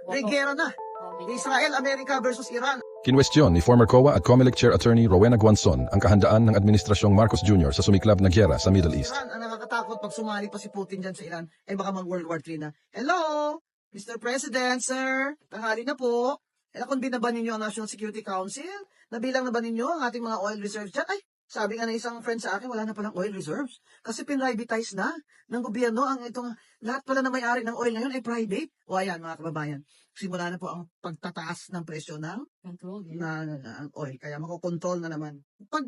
Regera na. Israel, America versus Iran. Kinwestiyon ni former COA at COMELEC Chair Attorney Rowena Guanzon ang kahandaan ng Administrasyong Marcos Jr. sa sumiklab na gyera sa Middle East. Iran, ang nakakatakot pag sumali pa si Putin dyan sa Iran, ay baka mag-World War III na. Hello, Mr. President, sir. Tanghali na po. Kung binaban ninyo ang National Security Council, nabilang na ba ninyo ang ating mga oil reserves dyan? Ay, sabi nga na isang friend sa akin, wala na palang oil reserves. Kasi pinrivatize na ng gobyerno ang itong, lahat pala na may-ari ng oil ngayon ay private. O ayan, mga kababayan, simula na po ang pagtataas ng presyo ng oil. Kaya makokontrol na naman. Pag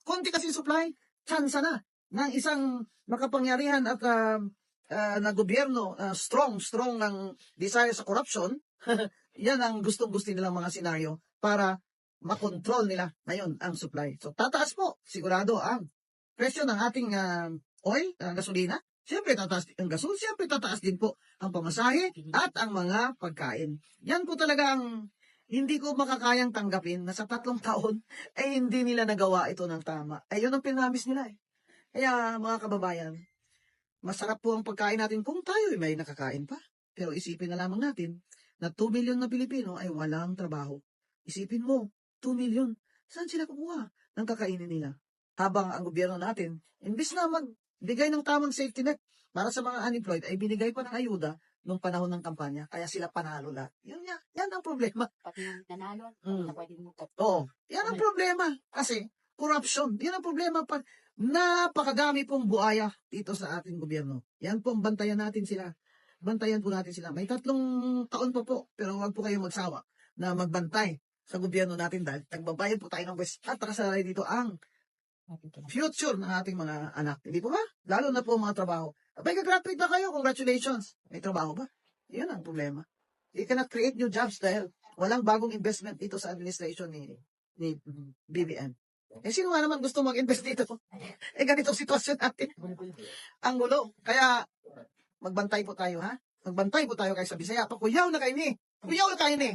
konti kasi supply, chance na ng isang makapangyarihan at na gobyerno, strong ng desire sa corruption, yan ang gustong-gusto nilang mga senaryo para makontrol nila ngayon ang supply. So, tataas po, sigurado ang presyo ng ating oil, gasolina. Siyempre, tataas ang gasol. Siyempre, tataas din po ang pamasahe at ang mga pagkain. Yan po talaga ang hindi ko makakayang tanggapin na sa 3 taon ay hindi nila nagawa ito ng tama. Ay, yun ang pinamis nila eh. Kaya, mga kababayan, masarap po ang pagkain natin kung tayo ay may nakakain pa. Pero isipin na lamang natin na 2 million na Pilipino ay walang trabaho. Isipin mo, 2 million. Saan sila kukuha ng kakainin nila? Habang ang gobyerno natin, imbis na magbigay ng tamang safety net para sa mga unemployed, ay binigay pa ng ayuda nung panahon ng kampanya. Kaya sila panalo lahat. Yan ang problema. Pati nanalo, na pwede mo Oo, yan ang problema. Kasi, corruption. Yan ang problema. Napakadami pong buaya dito sa ating gobyerno. Yan pong bantayan natin sila. Bantayan po natin sila. May 3 taon pa po, pero huwag po kayong magsawa na magbantay sa gobyerno natin dahil nagbabayad po tayo ng West at nakasalalay dito ang future ng ating mga anak. Hindi po ba? Lalo na po mga trabaho. Abay, graduate na kayo. Congratulations. May trabaho ba? Yan ang problema. You cannot create new jobs dahil walang bagong investment dito sa administration ni BBM. Eh, sino nga naman gusto mag-invest dito? Eh, ganitong sitwasyon natin. Ang gulo. Kaya, magbantay po tayo, ha? Magbantay po tayo kay sa Bisaya. Pakuyaw na kayo ni. Kuyaw na kayo ni.